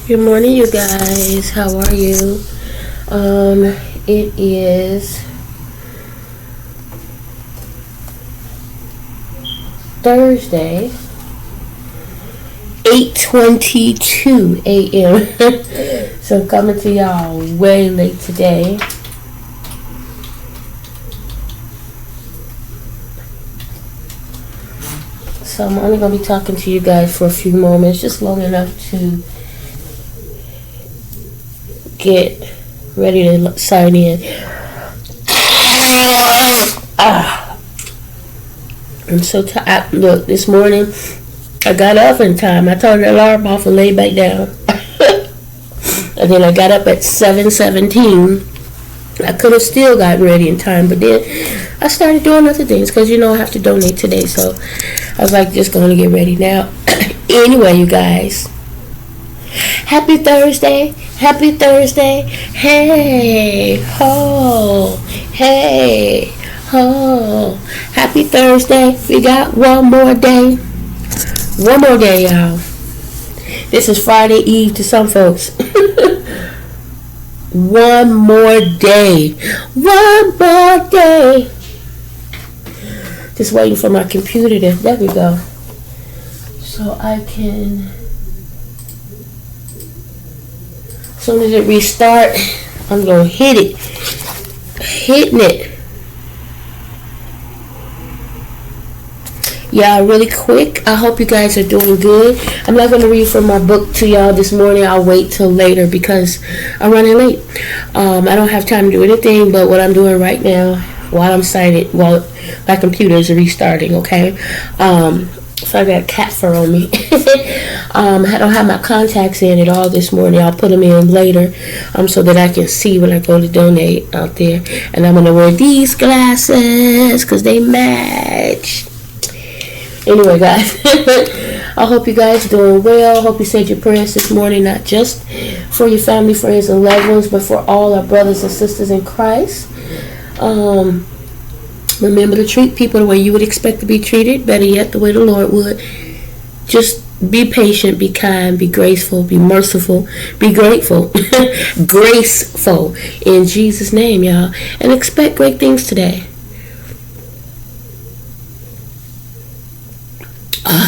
Good morning, you guys. How are you? It is Thursday, 8:22 a.m. So I'm coming to y'all way late today. So I'm only gonna be talking to you guys for a few moments, just long enough to get ready to sign in. I'm so tired. Look, this morning I got up in time. I turned the alarm off and laid back down. And then I got up at 7:17. I could have still gotten ready in time, but then I started doing other things because I have to donate today. So I was like, just going to get ready now. Anyway, you guys, happy Thursday. Happy Thursday. Hey, ho. Hey, ho. Happy Thursday. We got one more day. One more day, y'all. This is Friday Eve to some folks. One more day. One more day. Just waiting for my computer to, there we go. So I can, as soon as it restart, I'm going to hit it. Hitting it. Yeah, really quick. I hope you guys are doing good. I'm not going to read from my book to y'all this morning. I'll wait till later because I'm running late. I don't have time to do anything but what I'm doing right now while I'm sighted, while my computer is restarting, okay? So I got cat fur on me. I don't have my contacts in at all this morning. I'll put them in later so that I can see when I go to donate out there. And I'm going to wear these glasses because they match. Anyway, guys, I hope you guys are doing well. Hope you said your prayers this morning, not just for your family, friends, and loved ones, but for all our brothers and sisters in Christ. Remember to treat people the way you would expect to be treated. Better yet, the way the Lord would. Just be patient, be kind, be graceful, be merciful, be grateful. Graceful. In Jesus' name, y'all. And expect great things today.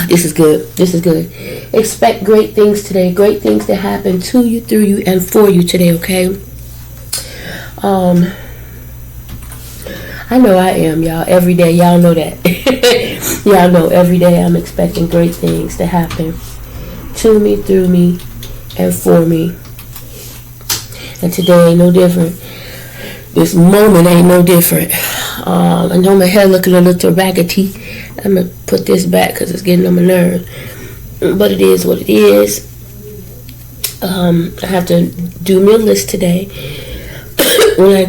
This is good. This is good. Expect great things today. Great things to happen to you, through you, and for you today, okay? I know I am, y'all. Every day. Y'all know that. Y'all know every day I'm expecting great things to happen to me, through me, and for me. And today ain't no different. This moment ain't no different. I know my hair looking a little raggedy. I'm going to put this back because it's getting on my nerve. But it is what it is. I have to do me a list today. When I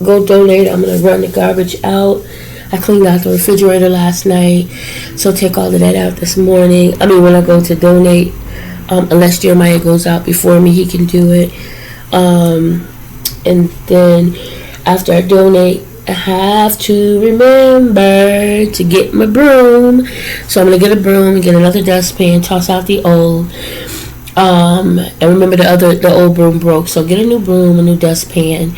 go donate, I'm going to run the garbage out. I cleaned out the refrigerator last night. So take all of that out this morning. I mean, when I go to donate, unless Jeremiah goes out before me, he can do it. And then after I donate, I have to remember to get my broom. So I'm going to get a broom and get another dustpan, toss out the old. And remember the old broom broke. So get a new broom, a new dustpan.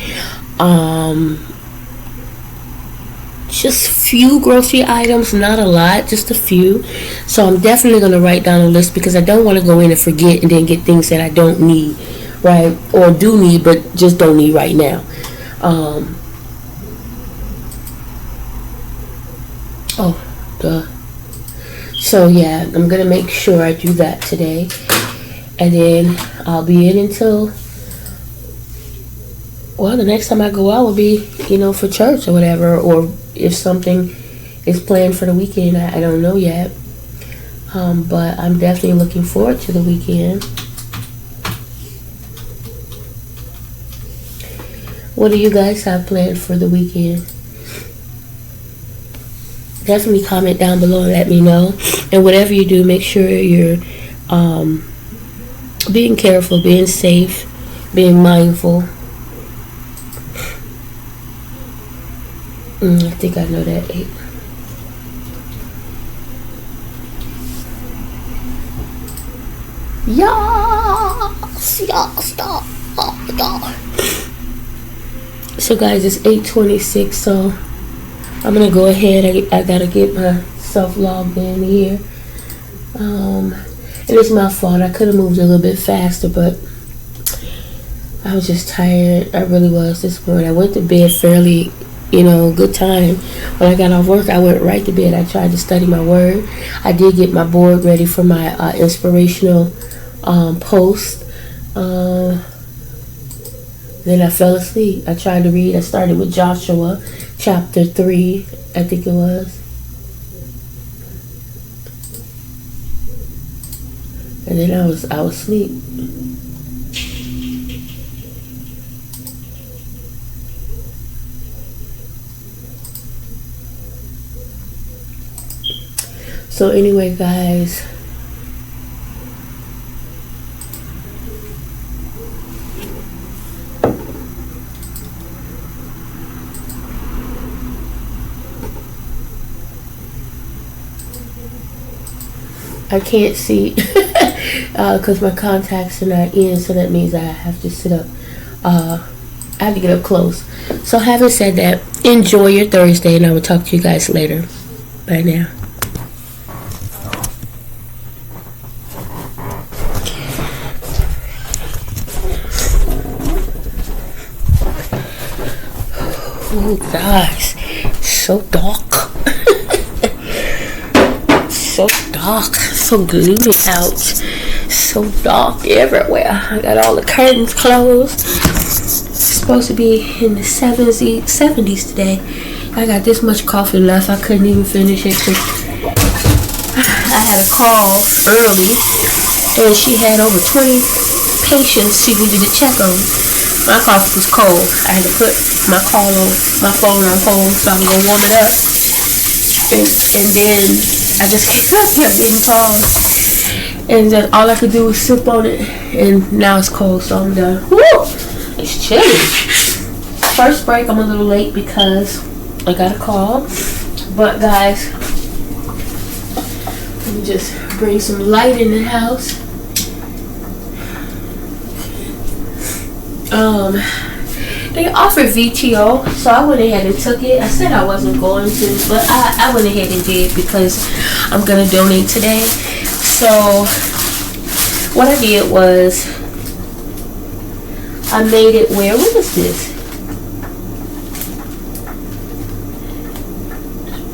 Just few grocery items, not a lot, just a few. So I'm definitely going to write down a list because I don't want to go in and forget and then get things that I don't need, right? Or do need, but just don't need right now. So yeah, I'm gonna make sure I do that today, and then I'll be in until, well, the next time I go out will be, for church or whatever, or if something is planned for the weekend, I don't know yet. But I'm definitely looking forward to the weekend. What do you guys have planned for the weekend? Definitely comment down below and let me know. And whatever you do, make sure you're being careful, being safe, being mindful. I think I know that. Yes, yes, yes, yes. So guys, it's 8:26, so I'm gonna go ahead. I gotta get myself logged in here. And it's my fault. I could have moved a little bit faster, but I was just tired. I really was this morning. I went to bed fairly, good time. When I got off work, I went right to bed. I tried to study my word. I did get my board ready for my inspirational post. Then I fell asleep. I tried to read. I started with Joshua chapter 3, I think it was. And then I was asleep. So anyway, guys, I can't see because my contacts are not in, so that means I have to sit up. I have to get up close. So having said that, enjoy your Thursday, and I will talk to you guys later. Bye now. Oh guys, so dark. So dark, so gloomy out, so dark everywhere. I got all the curtains closed. It's supposed to be in the 70s today. I got this much coffee left. I couldn't even finish it because I had a call early, and she had over 20 patients she needed to check on. My coffee was cold. I had to put my phone on hold so I can go warm it up. And then I just kept getting calls, and then all I could do was sip on it, and now it's cold, so I'm done. Woo! It's chilly. First break, I'm a little late because I got a call, but guys, let me just bring some light in the house. They offered VTO, so I went ahead and took it. I said I wasn't going to, but I went ahead and did because I'm going to donate today. So what I did was I made it where, what is this?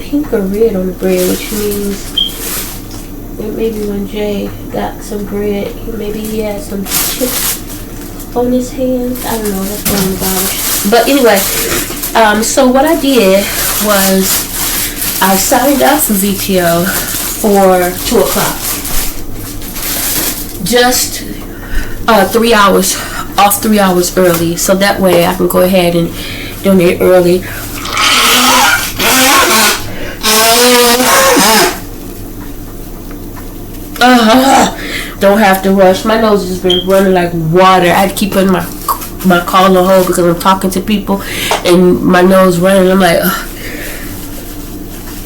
Pink or red on the bread, which means that maybe when Jay got some bread, maybe he had some chips on his hands. I don't know, that's one of the bottles. But anyway, so what I did was I signed up for VTO for 2 o'clock. Just 3 hours, off 3 hours early, so that way I can go ahead and donate early. Don't have to rush. My nose has been running like water. I had to keep putting my call on hold because I'm talking to people and my nose running. I'm like,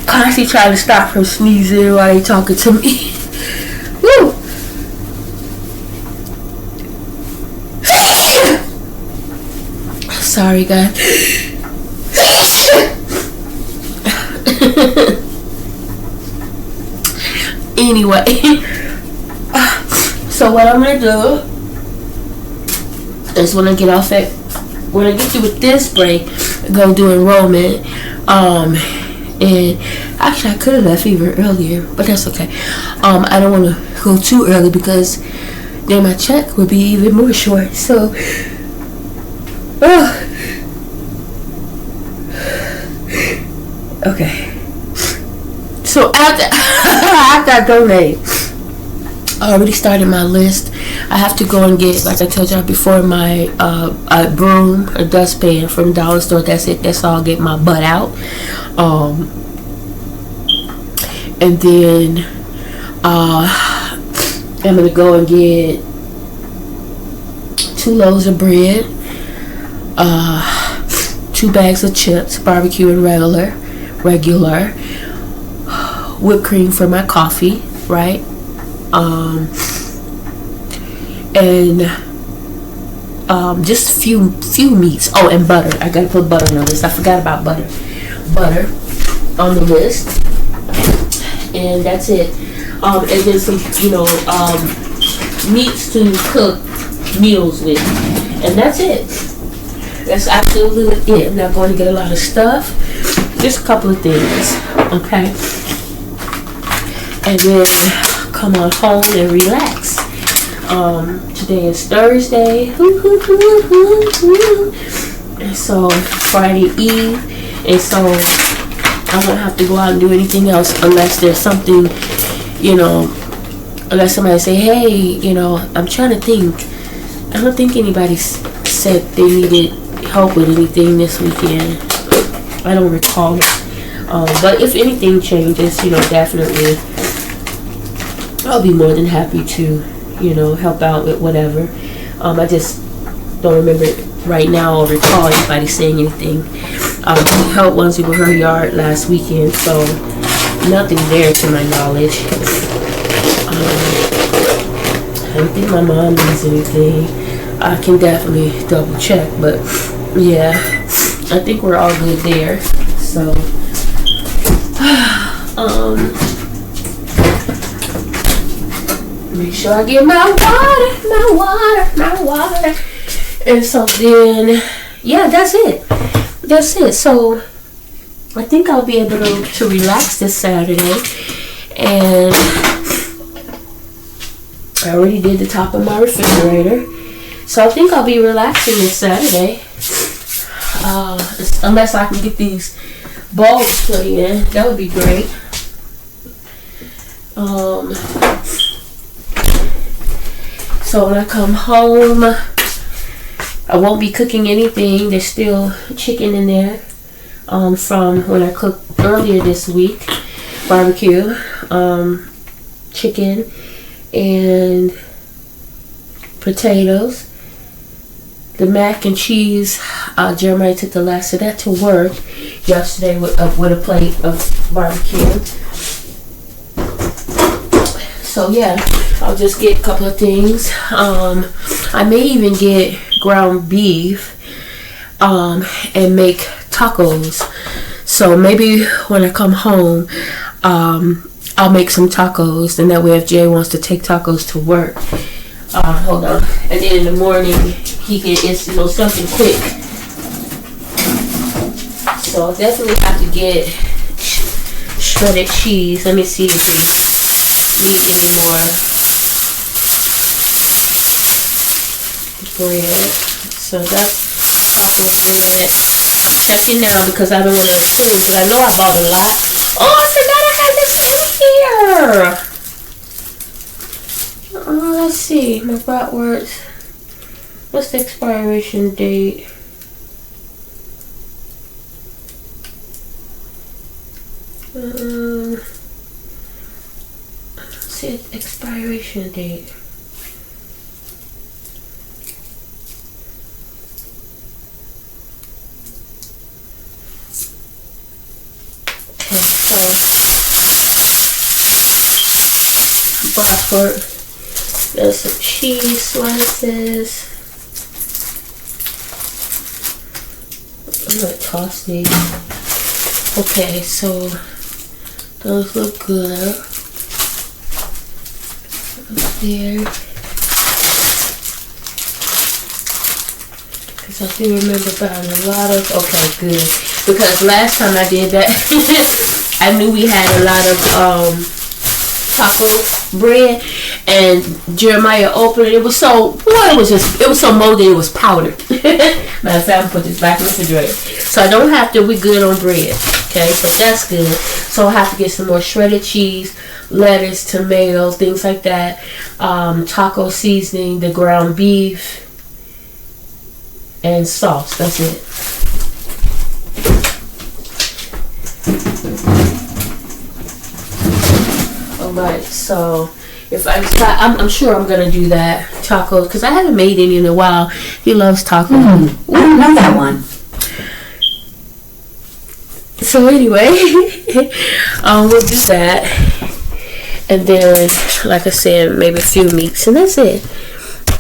constantly trying to stop from sneezing while they talking to me. Woo! Sorry, guys. Anyway, so what I'm gonna do is when I get through with this break, go do enrollment. And actually I could have left even earlier, but that's okay. I don't want to go too early because then my check would be even more short. So, okay. So after I donate, I already started my list. I have to go and get, like I told y'all before, my a broom, a dustpan from Dollar Store. That's it. That's all. Get my butt out. And then I'm gonna go and get 2 loaves of bread, 2 bags of chips, barbecue and regular, whipped cream for my coffee, right? and just few meats. Oh, and butter. I gotta put butter on this. I forgot about butter. Butter on the list, and that's it. And then some, meats to cook meals with, and that's it. That's absolutely it. I'm not going to get a lot of stuff. Just a couple of things, okay? And then come on home and relax. Today is Thursday, and so Friday Eve, and so I won't have to go out and do anything else unless there's something, unless somebody say, hey, I'm trying to think. I don't think anybody said they needed help with anything this weekend. I don't recall it. But if anything changes, definitely I'll be more than happy to, help out with whatever. I just don't remember right now or recall anybody saying anything. We helped Onesie with her yard last weekend, so nothing there to my knowledge. I don't think my mom needs anything. I can definitely double check, but yeah, I think we're all good there. So, make sure I get my water. And so then, yeah, that's it. So, I think I'll be able to relax this Saturday. And I already did the top of my refrigerator. So I think I'll be relaxing this Saturday. Unless I can get these bulbs put in. That would be great. So when I come home, I won't be cooking anything. There's still chicken in there from when I cooked earlier this week. Barbecue, chicken, and potatoes. The mac and cheese, Jeremiah took the last of that to work yesterday with a plate of barbecue. So yeah, I'll just get a couple of things. I may even get ground beef and make tacos. So maybe when I come home, I'll make some tacos, and that way if Jay wants to take tacos to work, hold on, and then in the morning he can, it's something quick. So I'll definitely have to get shredded cheese. Let me see if we need any more bread. So that's taco bread. I'm checking now because I don't want to assume, because I know I bought a lot. Oh, I forgot I had this in here. Let's see, my bratwurst. What's the expiration date? Let's see, expiration date. Okay, so bratwurst. There's some cheese slices. I'm gonna toss these. Okay, so those look good. Up there. Because I do remember buying a lot of. Okay, good. Because last time I did that, I knew we had a lot of taco bread, and Jeremiah opened it. It was so, it was so moldy. It was powdered. Matter of fact, I'm put this back in the refrigerator. So I don't have to. We're good on bread. Okay, so that's good. So I have to get some more shredded cheese, lettuce, tomatoes, things like that. Taco seasoning, the ground beef, and sauce. That's it. Alright, so if I'm sure I'm gonna do that tacos, because I haven't made any in a while. He loves tacos. I don't know that one. So anyway, we'll do that, and then, like I said, maybe a few meats, and that's it.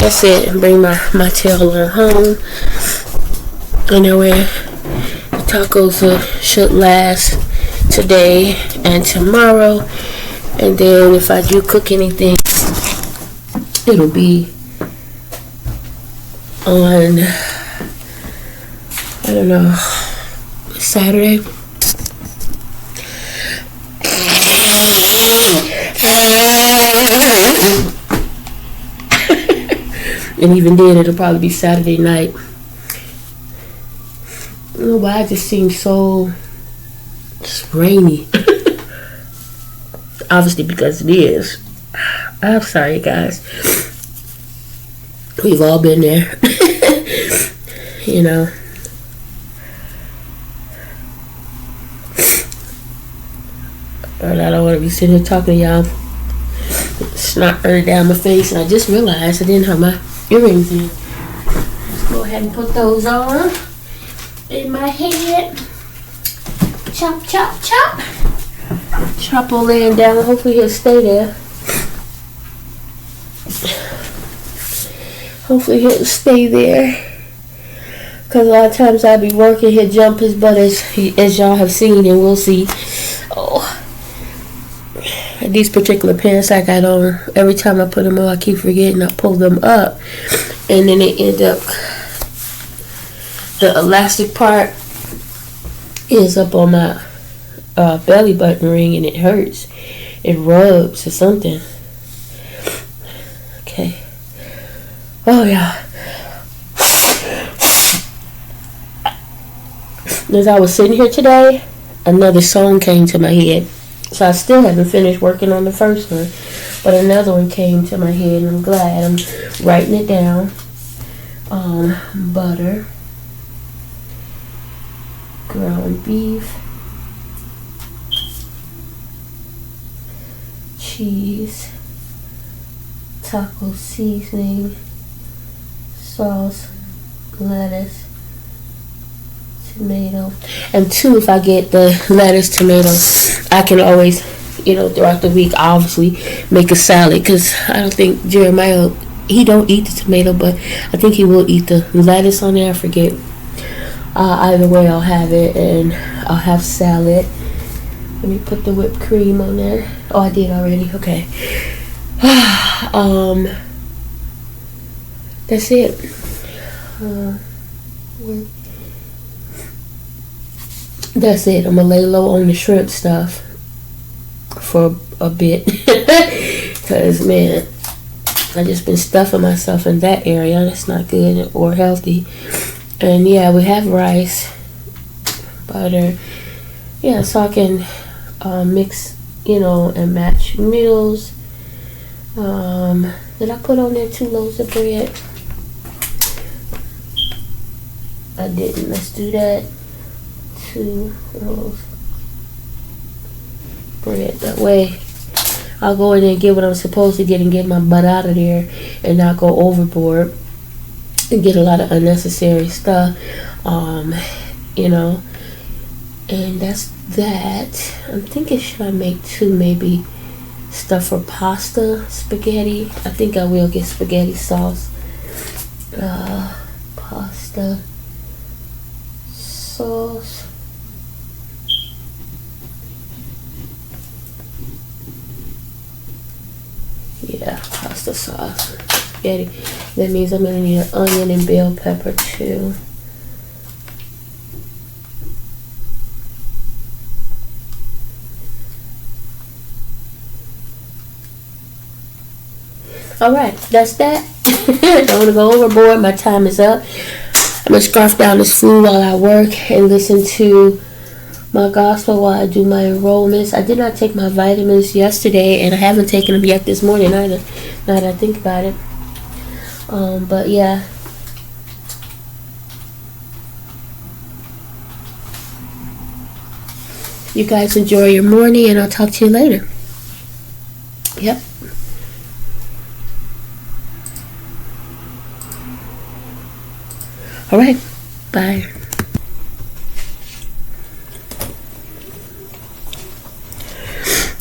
that's it. And bring my tail on home. And then the tacos should last today and tomorrow. And then if I do cook anything, it'll be on, I don't know, Saturday. And even then, it'll probably be Saturday night. Oh, but I just seem so just rainy. Obviously, because it is. I'm sorry, guys. We've all been there. You know. And I don't want to be sitting here talking to y'all. Snot running down my face. And I just realized I didn't have my earrings in. Let's go ahead and put those on in my head. Chop, chop, chop. Chopper laying down. Hopefully he'll stay there. Hopefully he'll stay there. Because a lot of times I'll be working, he'll jump his butt as y'all have seen and we'll see. Oh. These particular pants I got on, every time I put them on, I keep forgetting I pull them up. And then they end up, the elastic part is up on my belly button ring and it hurts. It rubs or something. Okay. Oh yeah. As I was sitting here today, another song came to my head. So I still haven't finished working on the first one. But another one came to my head and I'm glad. I'm writing it down. Butter. Ground beef. Cheese. Taco seasoning. Sauce. Lettuce. Tomato. And two, if I get the lettuce, tomato, I can always, throughout the week, obviously make a salad. Because I don't think Jeremiah, he don't eat the tomato, but I think he will eat the lettuce on there. I forget. Either way, I'll have it, and I'll have salad. Let me put the whipped cream on there. Oh, I did already. Okay. That's it. That's it. I'm gonna lay low on the shrimp stuff for a bit. Because, man, I just been stuffing myself in that area. That's not good or healthy. And yeah, we have rice, butter. Yeah, so I can mix, and match meals. Did I put on there 2 loaves of bread? I didn't. Let's do that. 2 loaves bread. That way I'll go in there and get what I'm supposed to get and get my butt out of there and not go overboard and get a lot of unnecessary stuff. And that's that. I'm thinking, should I make 2 maybe stuff for pasta, spaghetti? I think I will get spaghetti sauce. Pasta sauce. Yeah, pasta sauce, spaghetti. That means I'm gonna need an onion and bell pepper too. Alright, that's that. Don't want to go overboard. My time is up. I'm going to scarf down this food while I work and listen to my gospel while I do my enrollments. I did not take my vitamins yesterday, and I haven't taken them yet this morning either, now that I think about it. But yeah. You guys enjoy your morning, and I'll talk to you later. Yep. All right. Bye.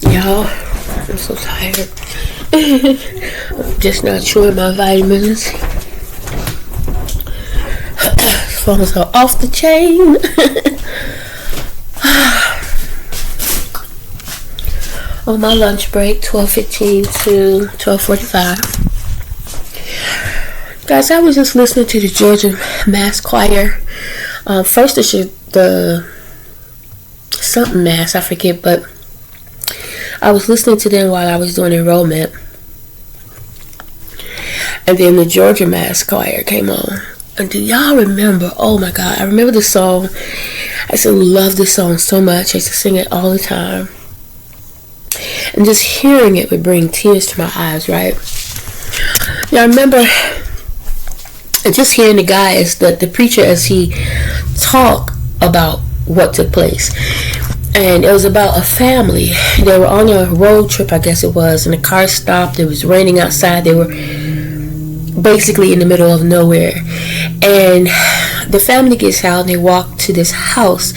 Y'all, I'm so tired. Just not chewing my vitamins. Phones are off the chain. On my lunch break, 12:15 to 12:45. Guys, I was just listening to the Georgia Mass Choir. First, the something Mass, I forget, but I was listening to them while I was doing enrollment. And then the Georgia Mass Choir came on. And do y'all remember? Oh my God, I remember the song. I used to love this song so much. I used to sing it all the time. And just hearing it would bring tears to my eyes, right? Now I remember just hearing the guy, the preacher, as he talked about what took place. And it was about a family. They were on a road trip, I guess it was, and the car stopped. It was raining outside. They were basically in the middle of nowhere. And the family gets out and they walk to this house,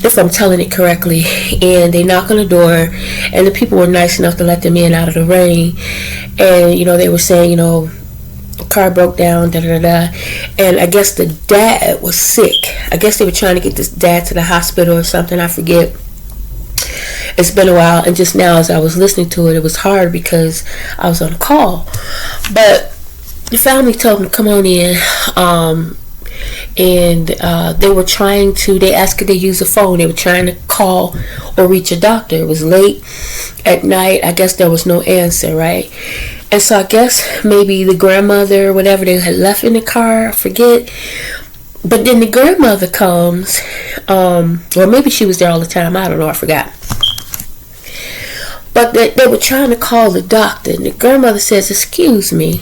if I'm telling it correctly, and they knock on the door, and the people were nice enough to let them in out of the rain. And they were saying, the car broke down, and I guess the dad was sick. I guess they were trying to get this dad to the hospital or something, I forget. It's been a while, and just now as I was listening to it, it was hard because I was on a call. But the family told them to come on in, and they asked if they use a phone. They were trying to call or reach a doctor. It was late at night. I guess there was no answer, right? And so I guess maybe the grandmother or whatever, they had left in the car, I forget. But then the grandmother comes, or maybe she was there all the time, I don't know, I forgot. But they were trying to call the doctor, and the grandmother says, "Excuse me,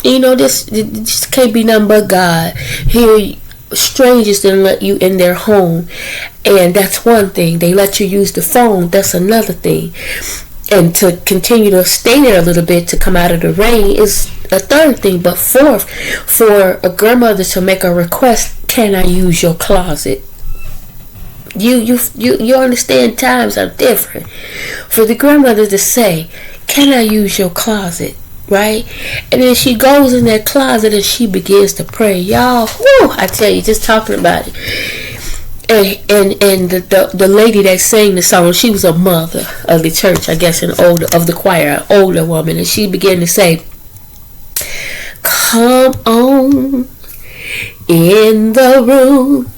this can't be nothing but God. Here, strangers didn't let you in their home, and that's one thing. They let you use the phone, that's another thing. And to continue to stay there a little bit to come out of the rain is a third thing. But fourth, for a grandmother to make a request, can I use your closet?" You understand, times are different. For the grandmother to say, "Can I use your closet?" Right? And then she goes in that closet and she begins to pray. Y'all, whoo, I tell you, just talking about it. And the lady that sang the song, she was a mother of the church, I guess, of the choir, an older woman, and she began to say, "Come on in the room,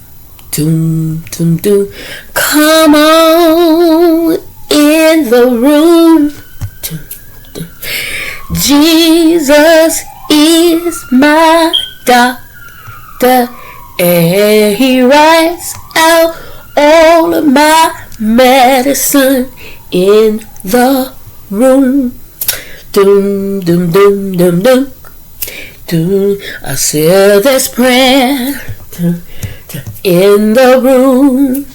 doom, doom, doom. Come on in the room, doom, doom. Jesus is my doctor, and he writes out all of my medicine in the room. Doom, doom, doom, doom, doom, doom. I said this prayer in the room.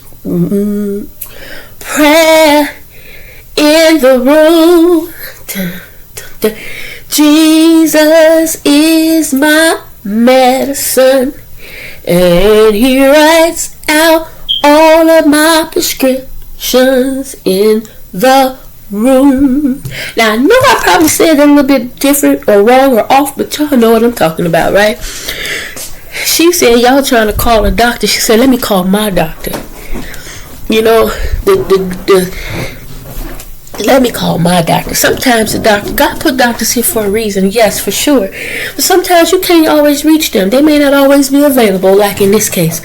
Prayer in the room. Jesus is my medicine, and he writes out all of my prescriptions in the room." Now I know I probably said that a little bit different or wrong or off, but y'all know what I'm talking about, right? She said, "Y'all trying to call a doctor." She said, "Let me call my doctor." Let me call my doctor. Sometimes God put doctors here for a reason, yes, for sure. But sometimes you can't always reach them. They may not always be available, like in this case.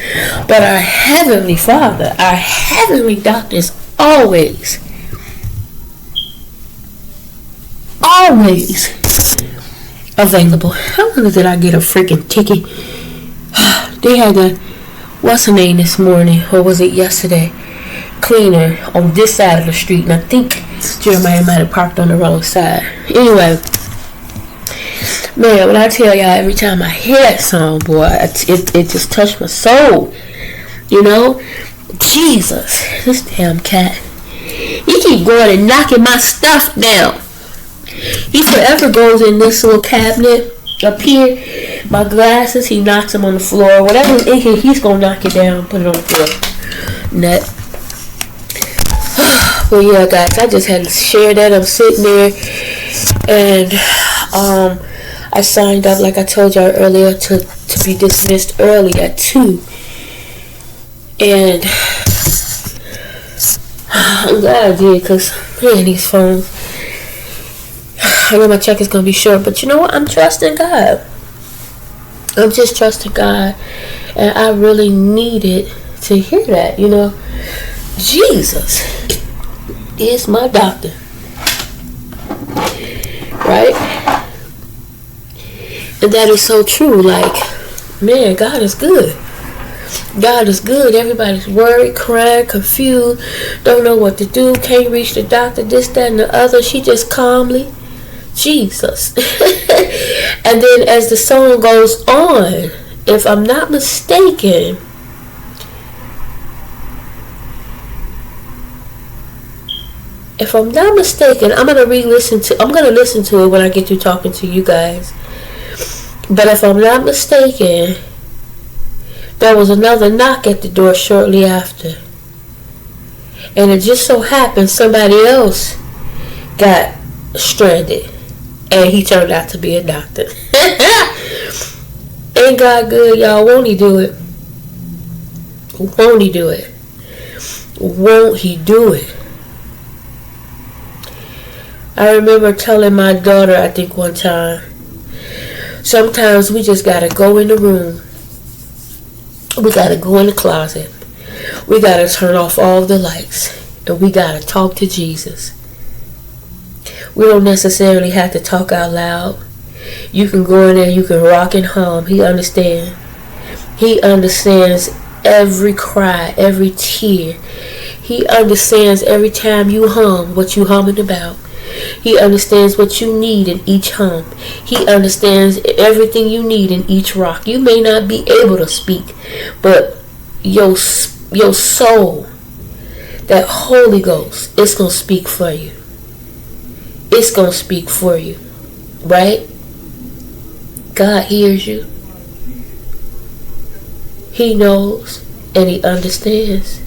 But our Heavenly Father, our Heavenly Doctor is always available. How long did I get a freaking ticket? They had what's her name this morning, or was it yesterday? Cleaner on this side of the street, and I think Jeremiah might have parked on the wrong side. Anyway, man, when I tell y'all, every time I hear that song, boy, it just touched my soul. Jesus, this damn cat, he keep going and knocking my stuff down. He forever goes in this little cabinet up here, my glasses, he knocks them on the floor. Whatever he's gonna knock it down, put it on the floor. Nut. Well, yeah, guys, I just had to share that. I'm sitting there, and I signed up, like I told y'all earlier, to be dismissed early at 2. And I'm glad I did, because, man, these phones, I know my check is going to be short, but you know what? I'm trusting God. I'm just trusting God. And I really needed to hear that, you know. Jesus is my doctor. Right? And that is so true. Like, man, God is good. God is good. Everybody's worried, crying, confused, don't know what to do, can't reach the doctor, this, that, and the other. She just calmly, Jesus. And then as the song goes on, if I'm not mistaken, I'm gonna listen to it when I get through talking to you guys. But if I'm not mistaken, there was another knock at the door shortly after. And it just so happened somebody else got stranded. And he turned out to be a doctor. Ain't God good, y'all? Won't he do it? Won't he do it? Won't he do it? I remember telling my daughter, I think one time, sometimes we just gotta go in the room. We gotta go in the closet. We gotta turn off all the lights. And we gotta talk to Jesus. We don't necessarily have to talk out loud. You can go in there, you can rock and hum. He understands. He understands every cry, every tear. He understands every time you hum what you humming about. He understands what you need in each hum. He understands everything you need in each rock. You may not be able to speak, but your soul, that Holy Ghost, it's going to speak for you. It's going to speak for you. Right? God hears you. He knows and he understands.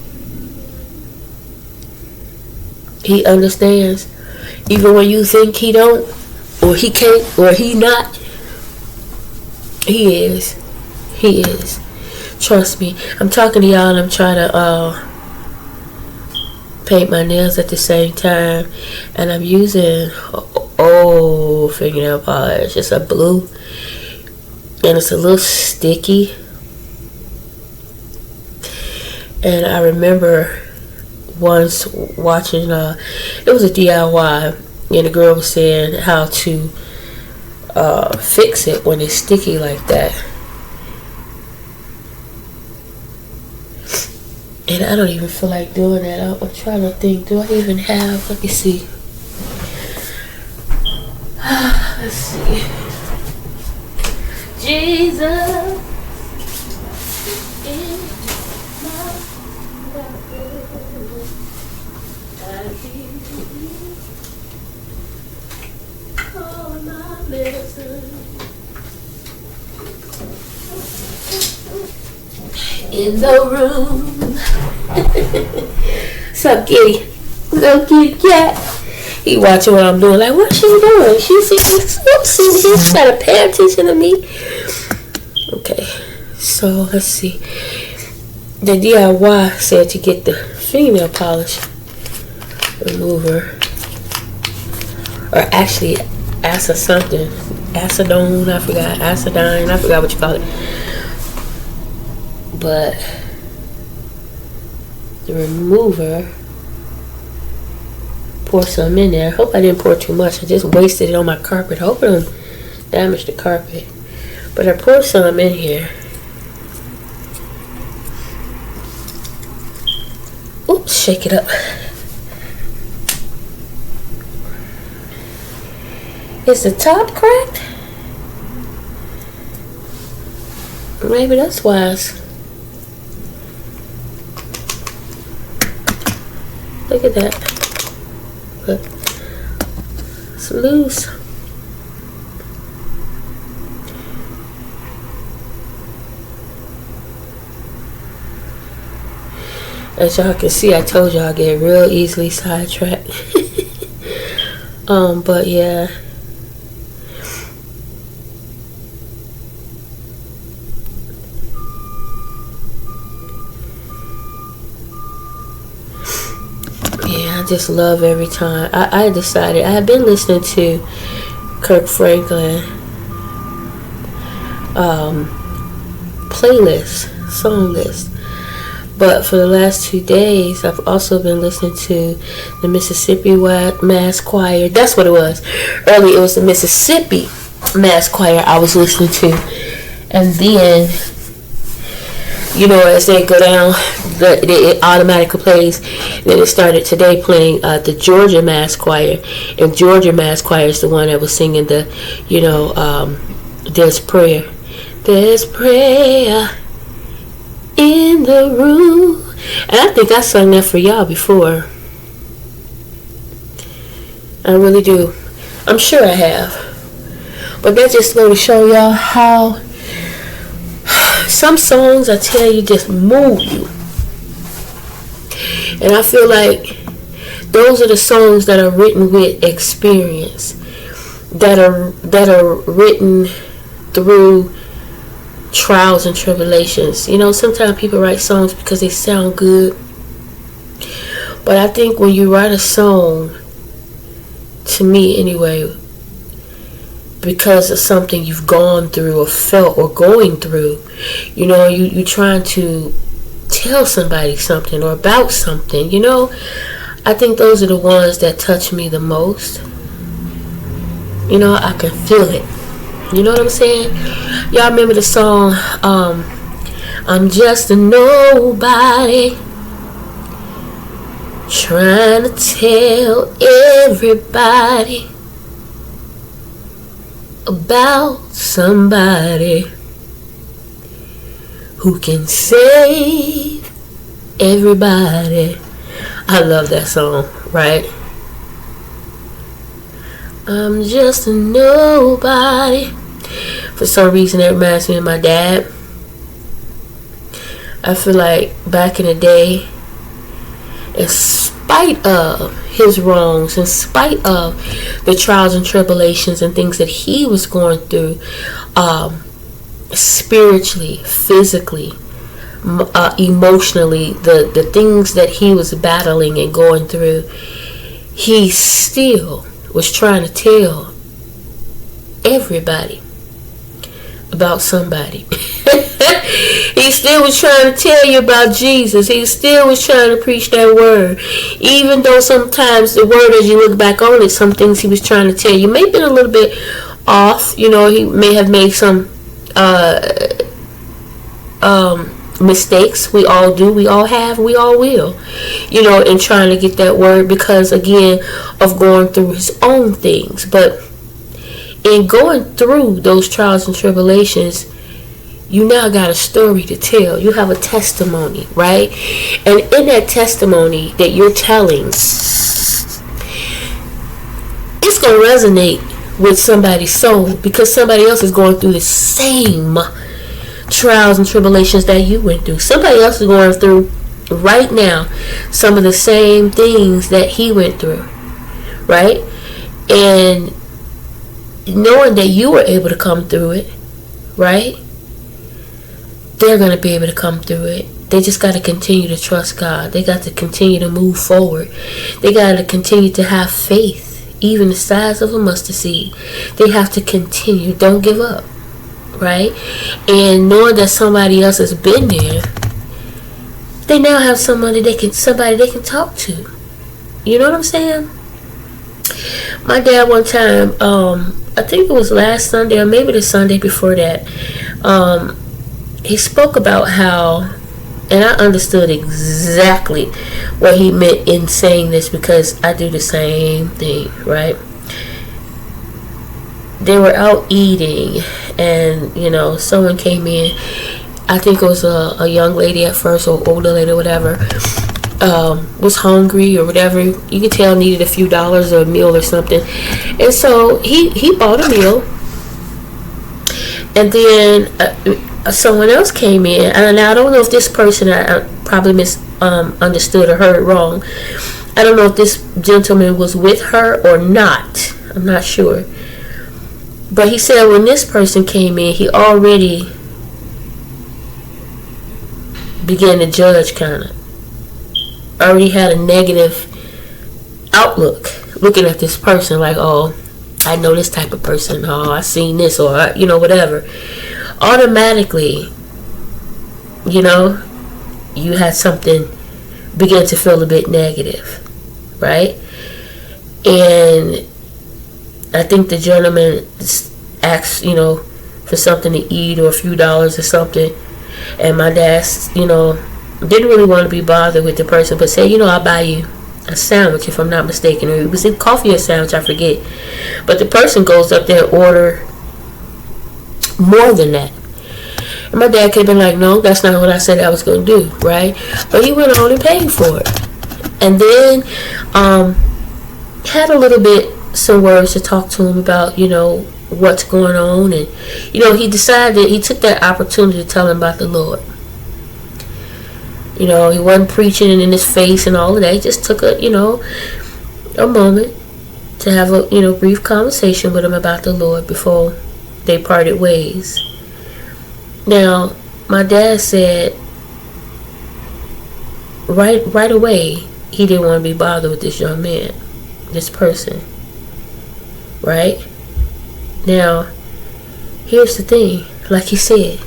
He understands. Even when you think he don't, or he can't, or he not, he is. He is. Trust me. I'm talking to y'all and I'm trying to paint my nails at the same time. And I'm using fingernail polish. It's a blue. And it's a little sticky. And I remember once watching, it was a DIY, and the girl was saying how to fix it when it's sticky like that. And I don't even feel like doing that. I'm trying to think, do I even have, let me see. Let's see. Jesus is my in the room. What's up, kitty? Little kitty cat. He watching what I'm doing. Like, what's she doing? She she's trying to pay attention to me. Okay, so let's see. The DIY said to get the fingernail polish remover, or actually acetone, I forgot what you call it. But the remover, pour some in there. I hope I didn't pour too much. I just wasted it on my carpet. I hope it don't damage the carpet. But I poured some in here. Oops, shake it up. Is the top cracked? Maybe that's why look at that. Look. It's loose. As y'all can see, I told y'all I get real easily sidetracked. But yeah. Yeah, I just love every time. I decided, I have been listening to Kirk Franklin playlist, song list. But for the last 2 days, I've also been listening to the Mississippi Mass Choir. That's what it was. Earlier, it was the Mississippi Mass Choir I was listening to. And then, you know, as they go down, it automatically plays. Then it started today playing the Georgia Mass Choir. And Georgia Mass Choir is the one that was singing the, you know, There's Prayer. There's prayer in the room. And I think I sung that for y'all before. I really do. I'm sure I have. But that just going to show y'all how some songs, I tell you, just move you. And I feel like those are the songs that are written with experience, that are written through trials and tribulations. You know, sometimes people write songs because they sound good. But I think when you write a song, to me anyway, because of something you've gone through or felt or going through, you know, you're trying to tell somebody something or about something, you know, I think those are the ones that touch me the most. You know, I can feel it. You know what I'm saying? Y'all remember the song, I'm just a nobody trying to tell everybody about somebody who can save everybody. I love that song, right? I'm just a nobody. For some reason, that reminds me of my dad. I feel like back in the day, in spite of his wrongs, in spite of the trials and tribulations and things that he was going through, spiritually, physically, emotionally, the things that he was battling and going through, he still was trying to tell everybody about somebody. He still was trying to tell you about Jesus. He still was trying to preach that word. Even though sometimes the word, as you look back on it, some things he was trying to tell you may have been a little bit off. You know, he may have made some mistakes. We all do. We all have. We all will. You know, in trying to get that word because, again, of going through his own things. But in going through those trials and tribulations, you now got a story to tell. You have a testimony, right? And in that testimony that you're telling, it's going to resonate with somebody's soul because somebody else is going through the same trials and tribulations that you went through. Somebody else is going through right now some of the same things that he went through, right? And knowing that you were able to come through it, right? They're going to be able to come through it. They just got to continue to trust God. They got to continue to move forward. They got to continue to have faith, even the size of a mustard seed. They have to continue. Don't give up, right? And knowing that somebody else has been there, they now have somebody they can talk to. You know what I'm saying? My dad one time, I think it was last Sunday or maybe the Sunday before that, he spoke about how, and I understood exactly what he meant in saying this because I do the same thing, right? They were out eating and, you know, someone came in. I think it was a young lady at first or older lady or whatever, was hungry or whatever. You could tell needed a few dollars or a meal or something. And so he bought a meal. And then someone else came in, and I don't know if this person, I probably understood or heard wrong. I don't know if this gentleman was with her or not. I'm not sure. But he said when this person came in, he already began to judge, kind of. Already had a negative outlook looking at this person, like, oh, I know this type of person, oh, I seen this, or whatever. Automatically, you had something begin to feel a bit negative, right? And I think the gentleman asked, for something to eat or a few dollars or something, and my dad, didn't really want to be bothered with the person, but said, I'll buy you a sandwich, if I'm not mistaken, or it was in coffee or sandwich, I forget. But the person goes up there and order more than that. And my dad could have been like, no, that's not what I said I was going to do, right? But he went on and paid for it. And then had a little bit, some words to talk to him about, what's going on. And, he decided, he took that opportunity to tell him about the Lord. He wasn't preaching in his face and all of that. He just took a moment to have a, brief conversation with him about the Lord before they parted ways. Now, my dad said right away he didn't want to be bothered with this young man, this person. Right? Now, here's the thing. Like he said,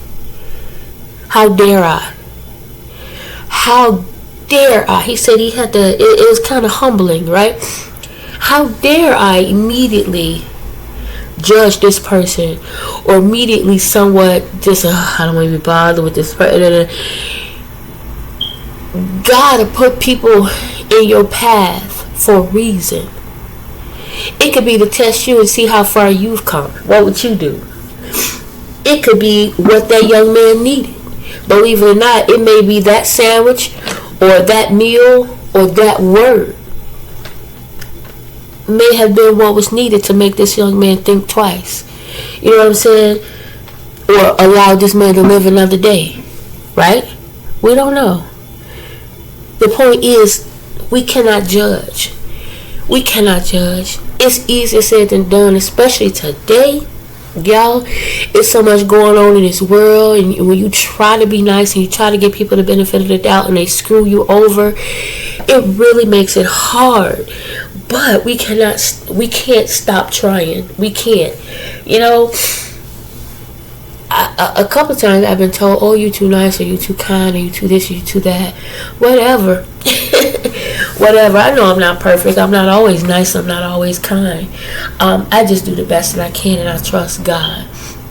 how dare I? How dare I? He said he had to, it was kind of humbling, right? How dare I immediately judge this person, or immediately somewhat just, I don't want to be bothered with this person. God will put people in your path for a reason. It could be to test you and see how far you've come. What would you do? It could be what that young man needed. Believe it or not, it may be that sandwich or that meal or that word may have been what was needed to make this young man think twice. You know what I'm saying? Or allow this man to live another day. Right? We don't know. The point is, we cannot judge. We cannot judge. It's easier said than done, especially today. Y'all, it's so much going on in this world, and when you try to be nice and you try to give people the benefit of the doubt and they screw you over, it really makes it hard. But we can't stop trying. We can't. A couple times I've been told, oh, you too nice, or you too kind, or you too this, or you too that. Whatever. Whatever. I know I'm not perfect. I'm not always nice. I'm not always kind. I just do the best that I can, and I trust God.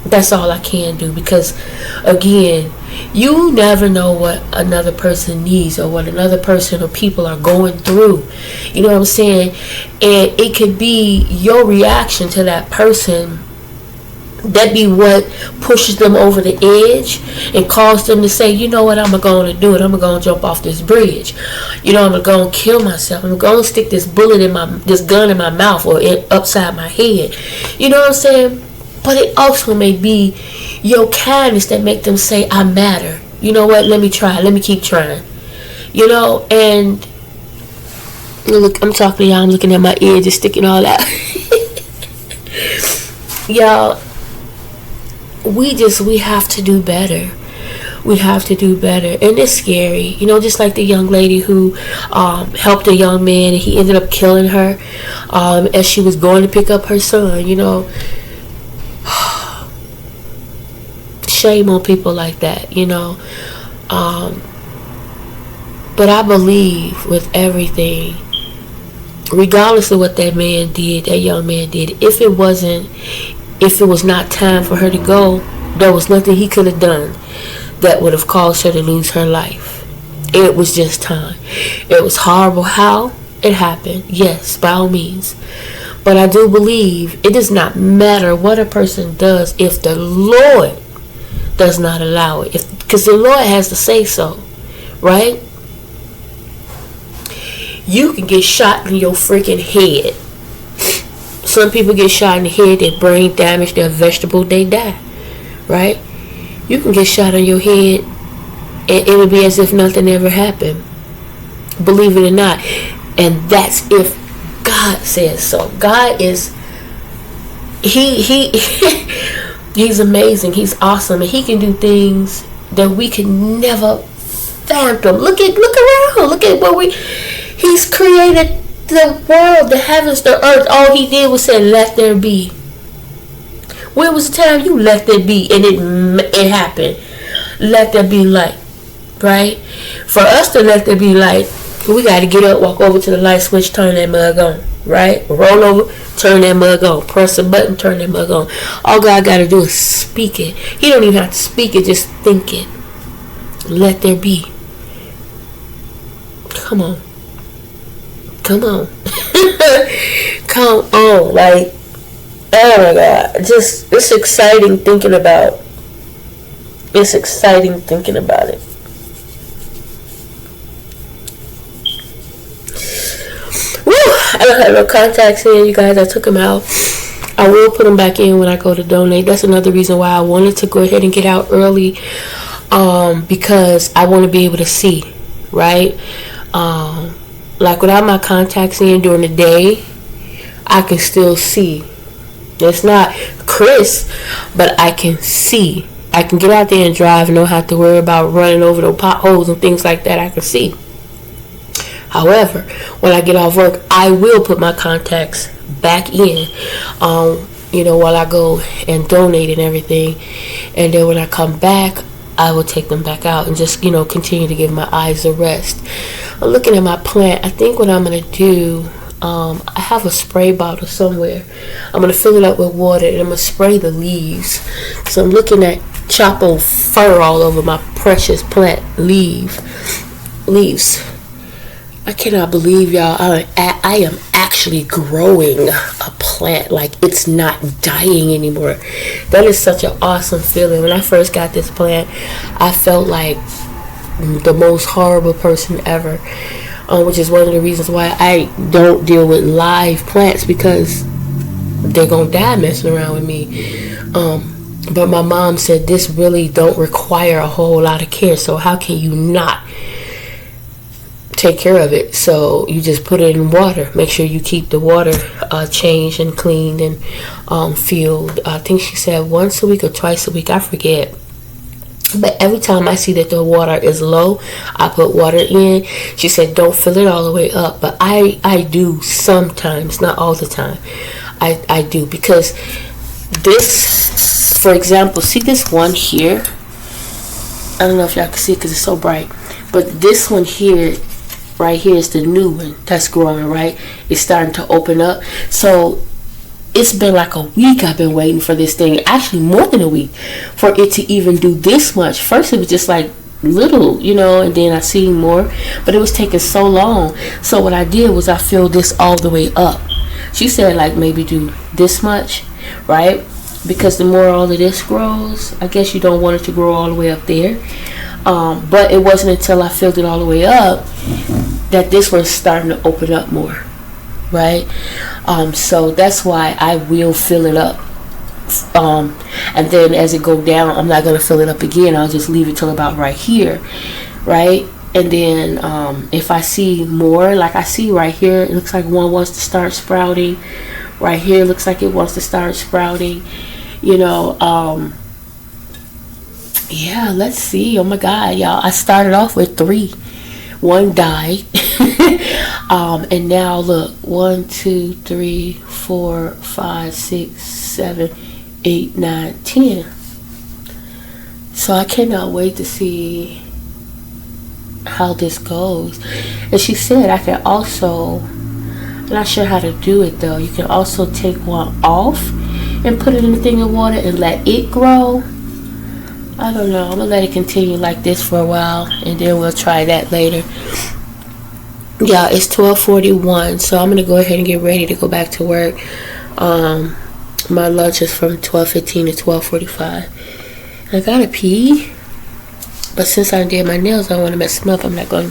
That's all I can do, because, again, you never know what another person needs or what another person or people are going through. You know what I'm saying? And it could be your reaction to that person that be what pushes them over the edge and cause them to say, you know what, I'm going to do it. I'm going to jump off this bridge. I'm going to go and kill myself. I'm going to stick this gun in my mouth or upside my head. You know what I'm saying? But it also may be your kindness that make them say, I matter. You know what? Let me try. Let me keep trying. And look, I'm talking to y'all. I'm looking at my ear, just sticking all out. Y'all, we have to do better. We have to do better. And it's scary. Just like the young lady who helped a young man and he ended up killing her as she was going to pick up her son. Shame on people like that, but I believe with everything, regardless of what that young man did, if it was not time for her to go, there was nothing he could have done that would have caused her to lose her life. It was just time. It was horrible how it happened, yes, by all means. But I do believe it does not matter what a person does if the Lord does not allow it. Because the Lord has to say so, right? You can get shot in your freaking head. Some people get shot in the head, their brain damaged, their vegetable, they die, right? You can get shot on your head and it'll be as if nothing ever happened. Believe it or not. And that's if God says so. God is he's amazing. He's awesome, and he can do things that we can never fathom. Look around. Look at what he's created the world, the heavens, the earth. All he did was say, let there be. When was the time you let there be and it happened? Let there be light. Right? For us to let there be light, we got to get up, walk over to the light switch, turn that mug on. Right? Roll over, turn that mug on. Press a button, turn that mug on. All God got to do is speak it. He don't even have to speak it, just think it. Let there be. Come on. Come on. Come on. Like, oh my God. Just, it's exciting thinking about. It's exciting thinking about it. Woo! I don't have no contacts in, you guys. I took them out. I will put them back in when I go to donate. That's another reason why I wanted to go ahead and get out early. Because I want to be able to see. Right? Like without my contacts in during the day, I can still see. It's not crisp, but I can see. I can get out there and drive and don't have to worry about running over the potholes and things like that. I can see. However, when I get off work, I will put my contacts back in, while I go and donate and everything. And then when I come back, I will take them back out and just, continue to give my eyes a rest. I'm looking at my plant. I think what I'm going to do, I have a spray bottle somewhere. I'm going to fill it up with water and I'm going to spray the leaves. So I'm looking at Chapo fur all over my precious plant leaves. I cannot believe, y'all, I am actually growing a plant. Like, it's not dying anymore. That is such an awesome feeling. When I first got this plant, I felt like the most horrible person ever, which is one of the reasons why I don't deal with live plants, because they're gonna die messing around with me. But my mom said this really don't require a whole lot of care, so how can you not take care of it? So you just put it in water. Make sure you keep the water changed and cleaned and filled. I think she said once a week or twice a week, I forget. But every time I see that the water is low, I put water in. She said don't fill it all the way up, but I do sometimes, not all the time. I do, because this, for example, see this one here? I don't know if y'all can see it because it's so bright, but this one here, right here, is the new one that's growing, right? It's starting to open up. So it's been like a week I've been waiting for this thing, actually more than a week, for it to even do this much. First it was just like little, and then I seen more, but it was taking so long. So what I did was I filled this all the way up. She said like maybe do this much, right? Because the more all of this grows, I guess you don't want it to grow all the way up there. But it wasn't until I filled it all the way up that this one's starting to open up more, right? So that's why I will fill it up. And then as it go down, I'm not going to fill it up again. I'll just leave it till about right here, right? And then if I see more, like I see right here, it looks like one wants to start sprouting. Right here, it looks like it wants to start sprouting. Yeah, let's see. Oh my God, y'all. I started off with 3. 1 died. And now look, 1, 2, 3, 4, 5, 6, 7, 8, 9, 10. So I cannot wait to see how this goes. And she said I can also, I'm not sure how to do it though, you can also take one off and put it in a thing of water and let it grow. I don't know. I'm gonna let it continue like this for a while, and then we'll try that later. Yeah, it's 12:41, so I'm gonna go ahead and get ready to go back to work. My lunch is from 12:15 to 12:45. I gotta pee, but since I did my nails, I don't want to mess them up. I'm not gonna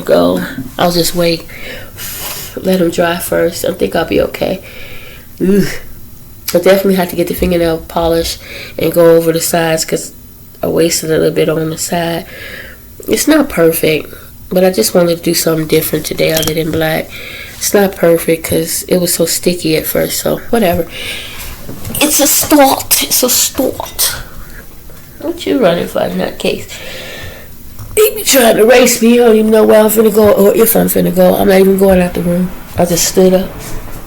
go. I'll just wait. Let them dry first. I think I'll be okay. Ugh. I definitely have to get the fingernail polish and go over the sides because I wasted a little bit on the side. It's not perfect, but I just wanted to do something different today other than black. It's not perfect because it was so sticky at first, so whatever. It's a start. It's a start. What you running for in that case? He be trying to race me. I don't even know where I'm finna go or if I'm finna go. I'm not even going out the room. I just stood up.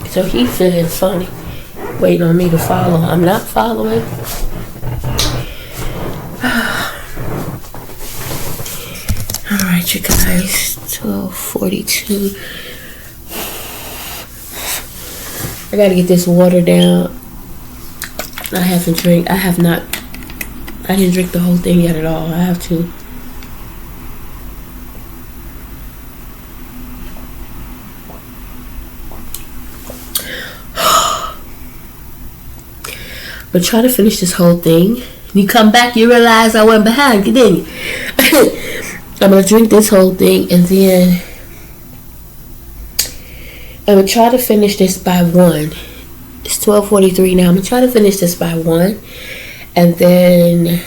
So he feeling funny, waiting on me to follow. I'm not following. Alright, you guys. 12:42. I gotta get this water down. I didn't drink the whole thing yet at all. I have to. But try to finish this whole thing. You come back, you realize I went behind, didn't you? I'm gonna drink this whole thing and then I'm gonna try to finish this by 1. It's 12:43 now. I'm gonna try to finish this by 1 and then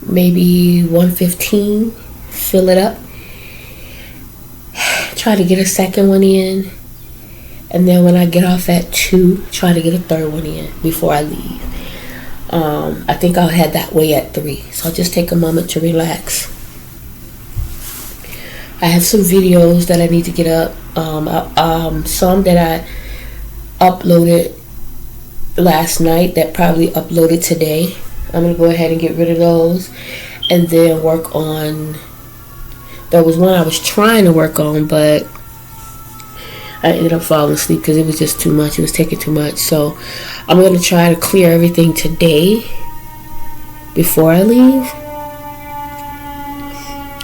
maybe 1:15 fill it up. Try to get a second one in. And then when I get off at 2, try to get a third one in before I leave. I think I'll head that way at 3. So I'll just take a moment to relax. I have some videos that I need to get up. Some that I uploaded last night that probably uploaded today. I'm going to go ahead and get rid of those. And then work on... There was one I was trying to work on, but I ended up falling asleep because it was just too much. It was taking too much. So I'm going to try to clear everything today before I leave.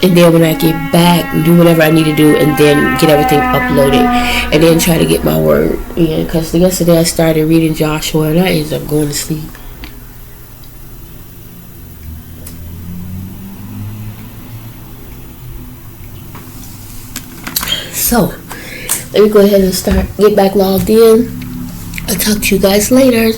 And then when I get back, do whatever I need to do and then get everything uploaded. And then try to get my word in. Because yesterday I started reading Joshua and I ended up going to sleep. So let me go ahead and get back logged in. I'll talk to you guys later.